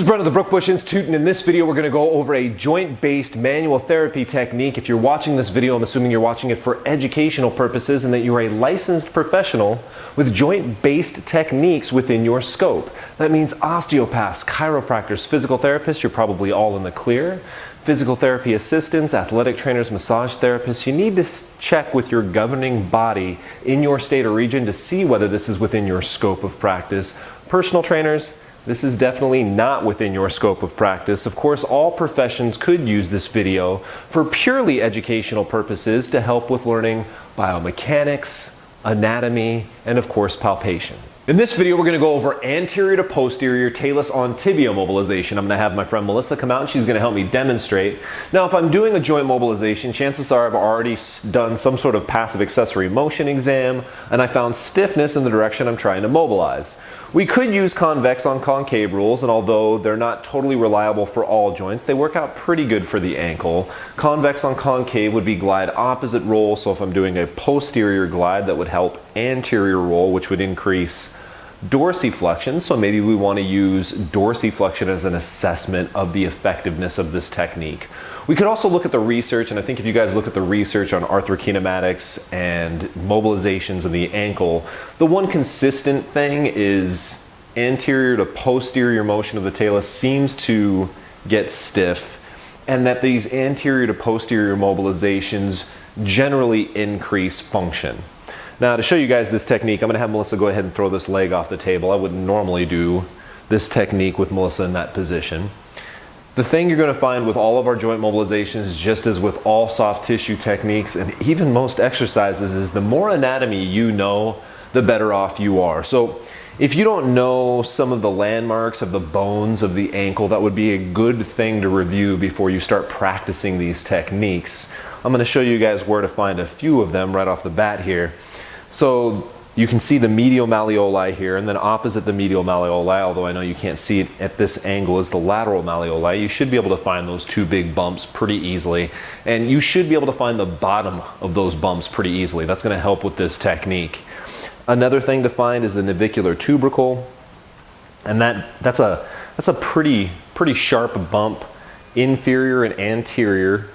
This is Brent of the Brookbush Institute, and in this video we're going to go over a joint-based manual therapy technique. If you're watching this video, I'm assuming you're watching it for educational purposes and that you are a licensed professional with joint-based techniques within your scope. That means osteopaths, chiropractors, physical therapists, you're probably all in the clear. Physical therapy assistants, athletic trainers, massage therapists, you need to check with your governing body in your state or region to see whether this is within your scope of practice. Personal trainers, this is definitely not within your scope of practice. Of course, all professions could use this video for purely educational purposes to help with learning biomechanics, anatomy, and of course palpation. In this video, we're going to go over anterior to posterior talus on tibia mobilization. I'm going to have my friend Melissa come out and she's going to help me demonstrate. Now, if I'm doing a joint mobilization, chances are I've already done some sort of passive accessory motion exam and I found stiffness in the direction I'm trying to mobilize. We could use convex on concave rules, and although they're not totally reliable for all joints, they work out pretty good for the ankle. Convex on concave would be glide opposite roll, so if I'm doing a posterior glide, that would help anterior roll, which would increase dorsiflexion, so maybe we want to use dorsiflexion as an assessment of the effectiveness of this technique. We could also look at the research, and I think if you guys look at the research on arthrokinematics and mobilizations of the ankle, the one consistent thing is anterior to posterior motion of the talus seems to get stiff, and that these anterior to posterior mobilizations generally increase function. Now, to show you guys this technique, I'm going to have Melissa go ahead and throw this leg off the table. I wouldn't normally do this technique with Melissa in that position. The thing you're going to find with all of our joint mobilizations, just as with all soft tissue techniques and even most exercises, is the more anatomy you know, the better off you are. So if you don't know some of the landmarks of the bones of the ankle, that would be a good thing to review before you start practicing these techniques. I'm going to show you guys where to find a few of them right off the bat here. So you can see the medial malleoli here, and then opposite the medial malleoli, although I know you can't see it at this angle, is the lateral malleoli. You should be able to find those two big bumps pretty easily, and you should be able to find the bottom of those bumps pretty easily. That's going to help with this technique. Another thing to find is the navicular tubercle, and that's a pretty sharp bump inferior and anterior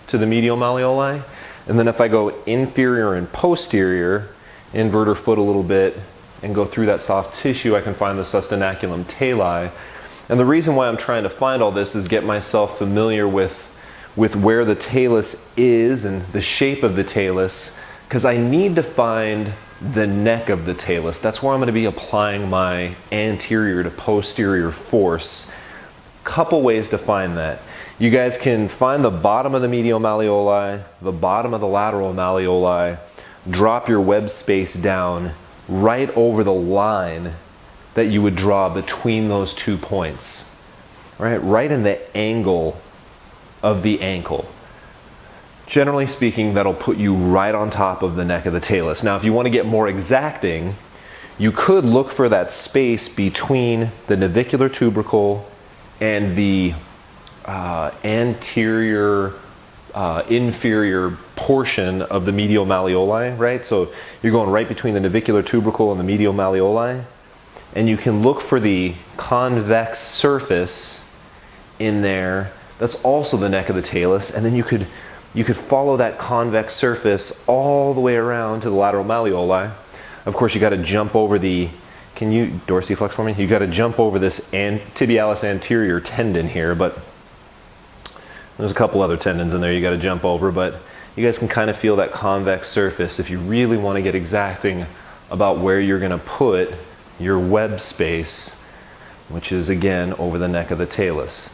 to the medial malleoli. And then if I go inferior and posterior, invert her foot a little bit and go through that soft tissue, I can find the sustenaculum tali. And the reason why I'm trying to find all this is get myself familiar with where the talus is and the shape of the talus, because I need to find the neck of the talus. That's where I'm going to be applying my anterior to posterior force. Couple ways to find that. You guys can find the bottom of the medial malleoli, the bottom of the lateral malleoli, drop your web space down right over the line that you would draw between those 2 points, right in the angle of the ankle. Generally speaking, that'll put you right on top of the neck of the talus. Now, if you want to get more exacting, you could look for that space between the navicular tubercle and the anterior inferior portion of the medial malleoli, right? So you're going right between the navicular tubercle and the medial malleoli, and you can look for the convex surface in there. That's also the neck of the talus, and then you could follow that convex surface all the way around to the lateral malleoli. Of course, you got to jump over the, can you dorsiflex for me? You got to jump over this tibialis anterior tendon here, but there's a couple other tendons in there you got to jump over, but you guys can kind of feel that convex surface if you really want to get exacting about where you're going to put your web space, which is again over the neck of the talus.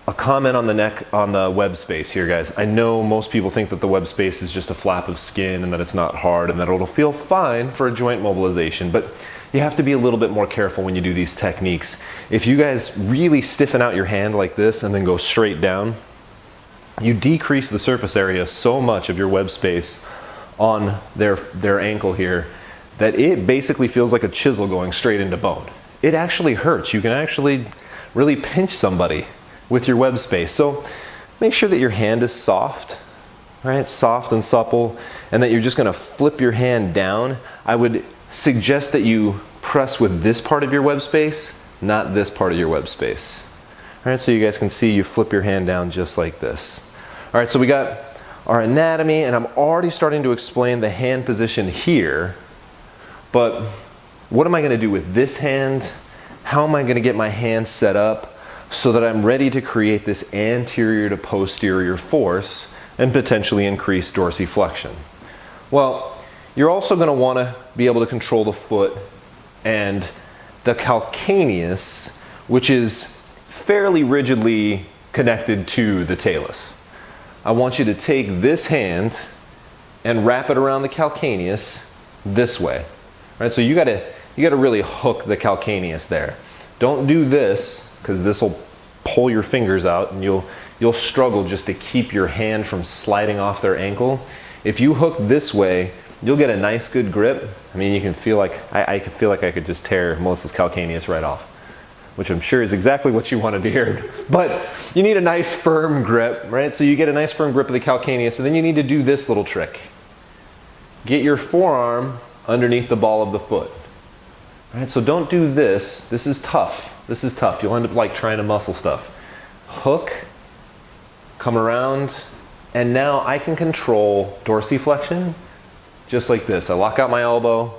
A comment on the web space here, guys. I know most people think that the web space is just a flap of skin and that it's not hard and that it'll feel fine for a joint mobilization, but you have to be a little bit more careful when you do these techniques. If you guys really stiffen out your hand like this and then go straight down, you decrease the surface area so much of your web space on their ankle here that it basically feels like a chisel going straight into bone. It actually hurts. You can actually really pinch somebody with your web space. So make sure that your hand is soft, right? Soft and supple, and that you're just going to flip your hand down. I would suggest that you press with this part of your web space not this part of your web space. All right, so you guys can see you flip your hand down just like this. All right, so we got our anatomy, and I'm already starting to explain the hand position here, but what am I gonna do with this hand? How am I gonna get my hand set up so that I'm ready to create this anterior to posterior force and potentially increase dorsiflexion? Well, you're also gonna wanna be able to control the foot and the calcaneus, which is fairly rigidly connected to the talus. I want you to take this hand and wrap it around the calcaneus this way. Right? So you gotta really hook the calcaneus there. Don't do this, because this will pull your fingers out and you'll struggle just to keep your hand from sliding off their ankle. If you hook this way, you'll get a nice good grip. I mean, you can feel like, I could feel like I could just tear Melissa's calcaneus right off, which I'm sure is exactly what you wanted to hear. But you need a nice firm grip, right? So you get a nice firm grip of the calcaneus, and then you need to do this little trick. Get your forearm underneath the ball of the foot. Right? So don't do this. This is tough. This is tough. You'll end up like trying to muscle stuff. Hook, come around, and now I can control dorsiflexion just like this. I lock out my elbow,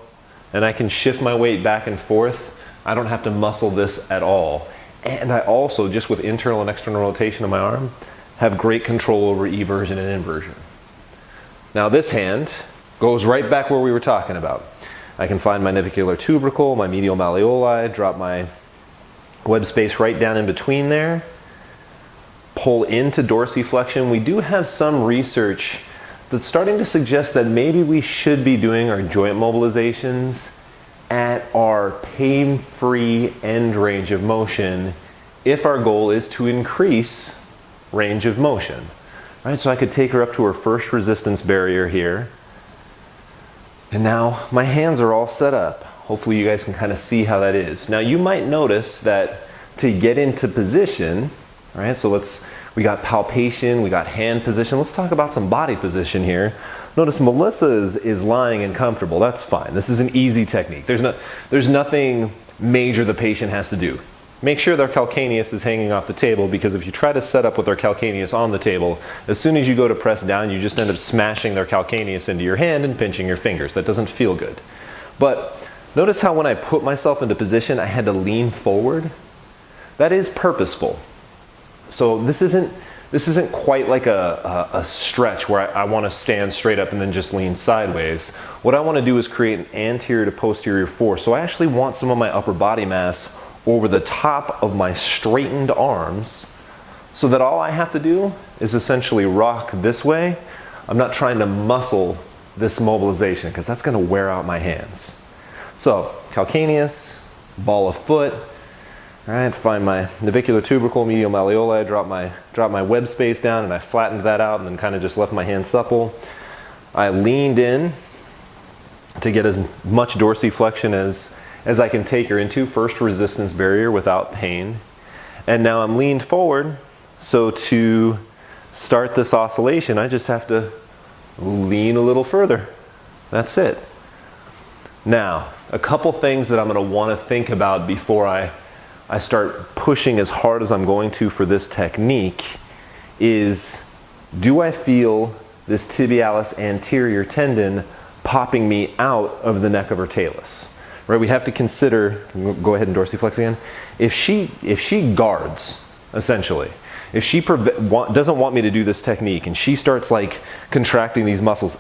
and I can shift my weight back and forth. I don't have to muscle this at all. And I also, just with internal and external rotation of my arm, have great control over eversion and inversion. Now this hand goes right back where we were talking about. I can find my navicular tubercle, my medial malleoli, drop my web space right down in between there, pull into dorsiflexion. We do have some research that's starting to suggest that maybe we should be doing our joint mobilizations at our pain-free end range of motion if our goal is to increase range of motion. Right, so I could take her up to her first resistance barrier here. And now my hands are all set up. Hopefully you guys can kind of see how that is. Now you might notice that to get into position, right, so we got palpation, we got hand position. Let's talk about some body position here. Notice Melissa is lying and comfortable. That's fine. This is an easy technique. There's nothing major the patient has to do. Make sure their calcaneus is hanging off the table, because if you try to set up with their calcaneus on the table, as soon as you go to press down, you just end up smashing their calcaneus into your hand and pinching your fingers. That doesn't feel good. But notice how when I put myself into position, I had to lean forward. That is purposeful. So this isn't quite like a stretch where I want to stand straight up and then just lean sideways. What I want to do is create an anterior to posterior force. So I actually want some of my upper body mass over the top of my straightened arms, so that all I have to do is essentially rock this way. I'm not trying to muscle this mobilization, because that's going to wear out my hands. So calcaneus, ball of foot. All right, find my navicular tubercle, medial malleoli, drop my web space down, and I flattened that out and then kind of just left my hand supple. I leaned in to get as much dorsiflexion as I can take her into, first resistance barrier without pain. And now I'm leaned forward, so to start this oscillation, I just have to lean a little further. That's it. Now, a couple things that I'm going to want to think about before I start pushing as hard as I'm going to for this technique is, do I feel this tibialis anterior tendon popping me out of the neck of her talus? Right, we have to consider, go ahead and dorsiflex again, if she guards, essentially, if she doesn't want me to do this technique and she starts like contracting these muscles,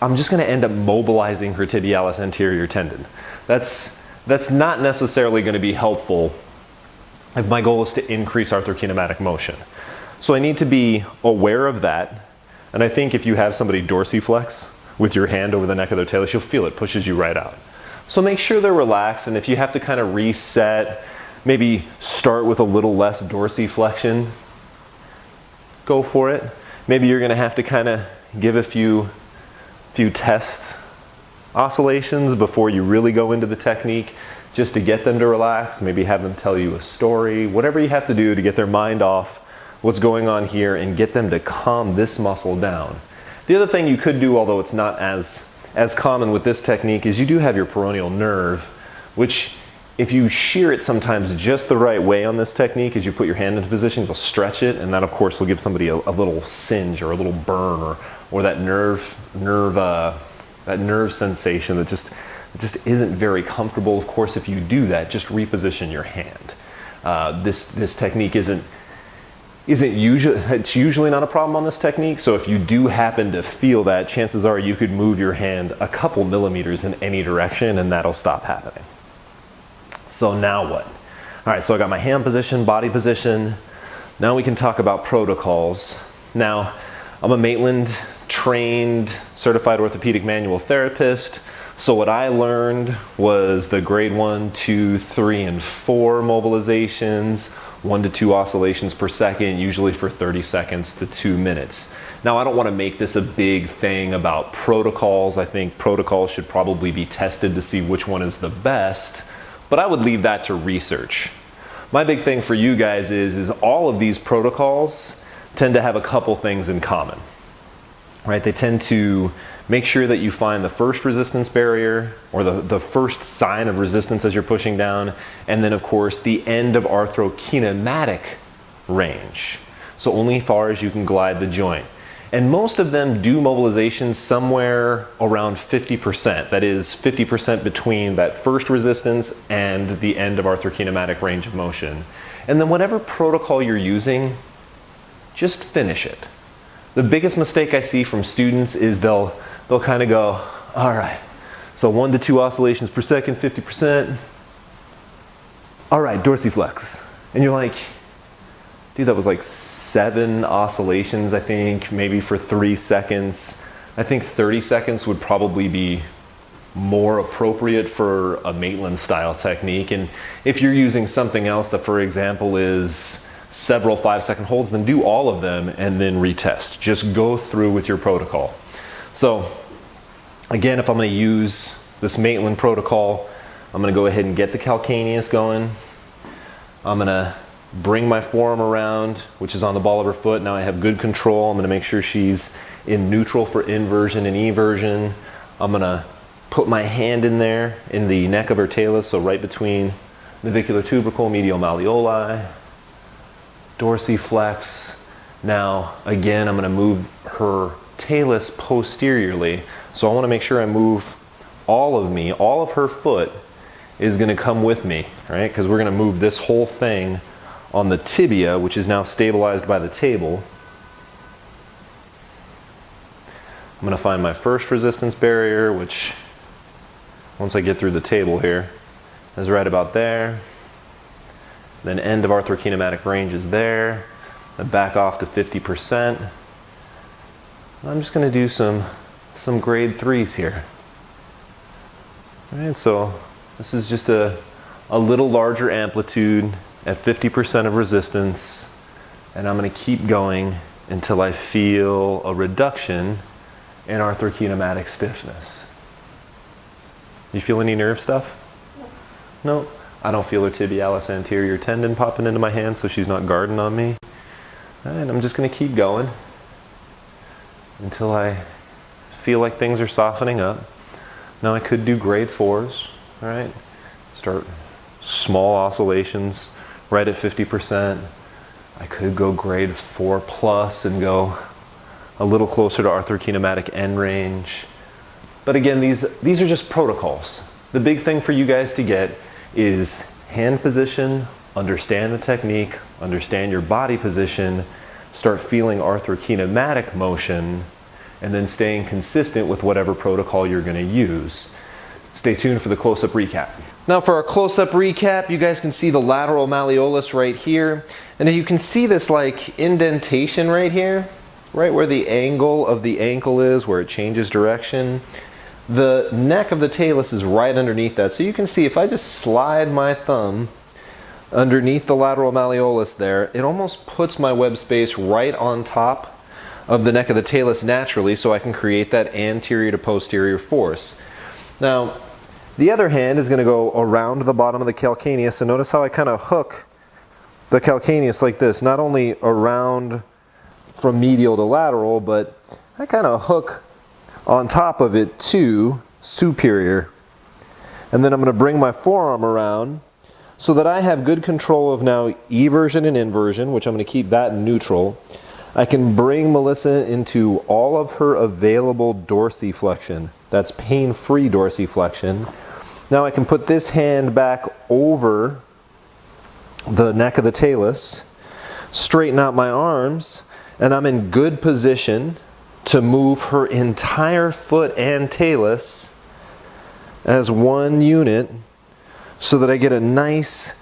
I'm just going to end up mobilizing her tibialis anterior tendon. That's not necessarily going to be helpful if my goal is to increase arthrokinematic motion. So I need to be aware of that, and I think if you have somebody dorsiflex with your hand over the neck of their talus, you'll feel it pushes you right out. So make sure they're relaxed, and if you have to kind of reset, maybe start with a little less dorsiflexion, go for it. Maybe you're going to have to kind of give a few test oscillations before you really go into the technique, just to get them to relax. Maybe have them tell you a story, whatever you have to do to get their mind off what's going on here and get them to calm this muscle down. The other thing you could do, although it's not as common with this technique, is you do have your peroneal nerve, which if you shear it sometimes just the right way on this technique, as you put your hand into position, you'll stretch it, and that of course will give somebody a little singe or a little burn or that nerve sensation that just isn't very comfortable. Of course, if you do that, just reposition your hand. This technique isn't usually not a problem on this technique. So if you do happen to feel that, chances are you could move your hand a couple millimeters in any direction and that'll stop happening. So now what? All right, so I got my hand position, body position. Now we can talk about protocols. Now, I'm a Maitland trained certified orthopedic manual therapist. So what I learned was the grade 1, 2, 3, and 4 mobilizations, 1 to 2 oscillations per second, usually for 30 seconds to 2 minutes. Now, I don't want to make this a big thing about protocols. I think protocols should probably be tested to see which one is the best, but I would leave that to research. My big thing for you guys is all of these protocols tend to have a couple things in common, right? They tend to make sure that you find the first resistance barrier or the first sign of resistance as you're pushing down, and then of course the end of arthrokinematic range. So only far as you can glide the joint. And most of them do mobilization somewhere around 50%. That is 50% between that first resistance and the end of arthrokinematic range of motion. And then whatever protocol you're using, just finish it. The biggest mistake I see from students is they'll kind of go, all right, so 1 to 2 oscillations per second, 50%. All right, dorsiflex. And you're like, dude, that was like 7 oscillations, I think, maybe for 3 seconds. I think 30 seconds would probably be more appropriate for a Maitland style technique. And if you're using something else that, for example, is several 5-second holds, then do all of them and then retest. Just go through with your protocol. So again, if I'm going to use this Maitland protocol, I'm going to go ahead and get the calcaneus going. I'm going to bring my forearm around, which is on the ball of her foot. Now I have good control. I'm going to make sure she's in neutral for inversion and eversion. I'm going to put my hand in there in the neck of her talus, so right between navicular tubercle, medial malleoli, dorsiflex. Now again, I'm going to move her talus posteriorly. So I want to make sure I move all of her foot is going to come with me, right? Because we're going to move this whole thing on the tibia, which is now stabilized by the table. I'm going to find my first resistance barrier, which once I get through the table here is right about there. Then end of arthrokinematic range is there. Then back off to 50%. I'm just going to do some grade 3s here. All right, so this is just a little larger amplitude at 50% of resistance, and I'm going to keep going until I feel a reduction in arthrokinematic stiffness. You feel any nerve stuff? No. I don't feel her tibialis anterior tendon popping into my hand, so she's not guarding on me. All right, I'm just going to keep going until I feel like things are softening up. Now I could do grade 4s, all right? Start small oscillations right at 50%. I could go grade 4 plus and go a little closer to arthrokinematic end range. But again, these are just protocols. The big thing for you guys to get is hand position, understand the technique, understand your body position, start feeling arthrokinematic motion, and then staying consistent with whatever protocol you're going to use. Stay tuned for the close-up recap. Now for our close-up recap, you guys can see the lateral malleolus right here, and you can see this like indentation right here, right where the angle of the ankle is, where it changes direction. The neck of the talus is right underneath that, so you can see if I just slide my thumb underneath the lateral malleolus there, it almost puts my web space right on top of the neck of the talus naturally, so I can create that anterior to posterior force. Now, the other hand is going to go around the bottom of the calcaneus, and notice how I kind of hook the calcaneus like this, not only around from medial to lateral, but I kind of hook on top of it to superior. And then I'm going to bring my forearm around so that I have good control of now eversion and inversion, which I'm going to keep that in neutral. I can bring Melissa into all of her available dorsiflexion. That's pain-free dorsiflexion. Now I can put this hand back over the neck of the talus, straighten out my arms, and I'm in good position to move her entire foot and talus as one unit so that I get a nice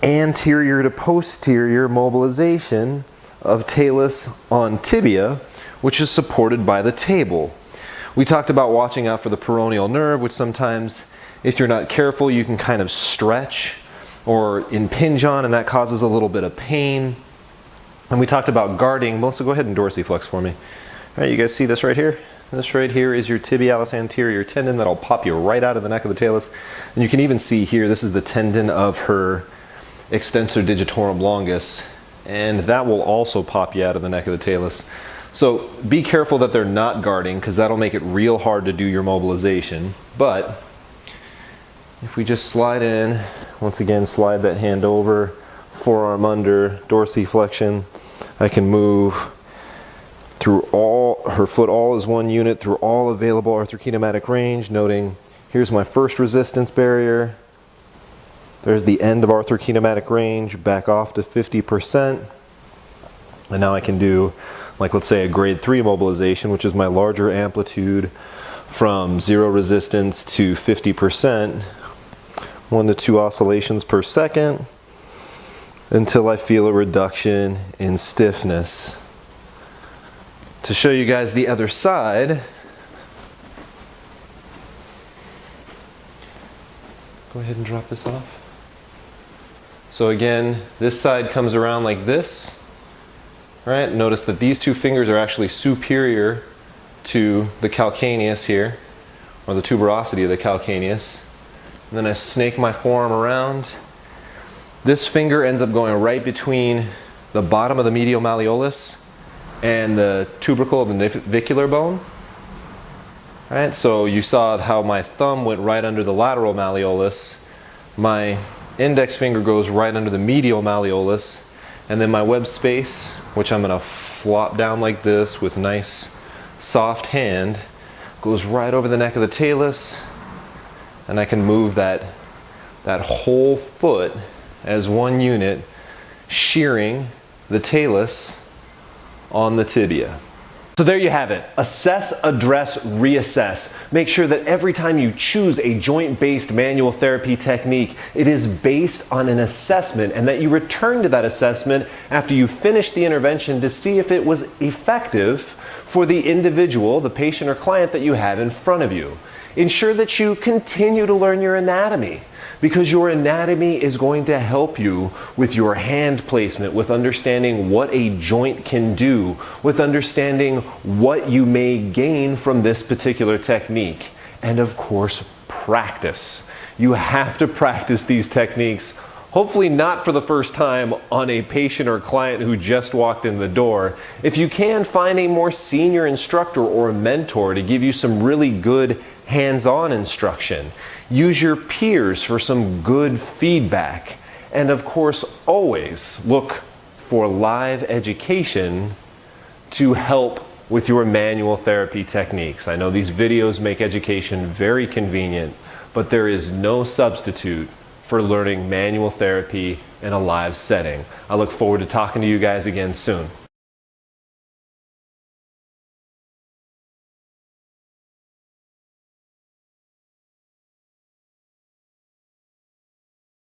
anterior to posterior mobilization of talus on tibia, which is supported by the table. We talked about watching out for the peroneal nerve, which sometimes, if you're not careful, you can kind of stretch or impinge on, and that causes a little bit of pain. And we talked about guarding. Melissa, go ahead and dorsiflex for me. All right, you guys see this right here? This right here is your tibialis anterior tendon that'll pop you right out of the neck of the talus. And you can even see here, this is the tendon of her extensor digitorum longus, and that will also pop you out of the neck of the talus. So be careful that they're not guarding, because that'll make it real hard to do your mobilization. But if we just slide in, once again, slide that hand over, forearm under, dorsiflexion, I can move through all, her foot all is one unit, through all available arthrokinematic range, noting here's my first resistance barrier, there's the end of arthrokinematic range, back off to 50%, and now I can do, like let's say a grade 3 mobilization, which is my larger amplitude from 0 resistance to 50%, 1 to 2 oscillations per second, until I feel a reduction in stiffness. To show you guys the other side, go ahead and drop this off. So again, this side comes around like this, right? Notice that these two fingers are actually superior to the calcaneus here, or the tuberosity of the calcaneus. And then I snake my forearm around. This finger ends up going right between the bottom of the medial malleolus and the tubercle of the navicular bone. Right? So you saw how my thumb went right under the lateral malleolus. My index finger goes right under the medial malleolus, and then my web space, which I'm going to flop down like this with nice soft hand, goes right over the neck of the talus, and I can move that whole foot as one unit, shearing the talus on the tibia. So there you have it. Assess, address, reassess. Make sure that every time you choose a joint-based manual therapy technique, it is based on an assessment, and that you return to that assessment after you finish the intervention to see if it was effective for the individual, the patient or client that you have in front of you. Ensure that you continue to learn your anatomy, because your anatomy is going to help you with your hand placement, with understanding what a joint can do, with understanding what you may gain from this particular technique, and of course, practice. You have to practice these techniques, hopefully not for the first time on a patient or client who just walked in the door. If you can, find a more senior instructor or a mentor to give you some really good hands-on instruction. Use your peers for some good feedback. And of course, always look for live education to help with your manual therapy techniques. I know these videos make education very convenient, but there is no substitute for learning manual therapy in a live setting. I look forward to talking to you guys again soon.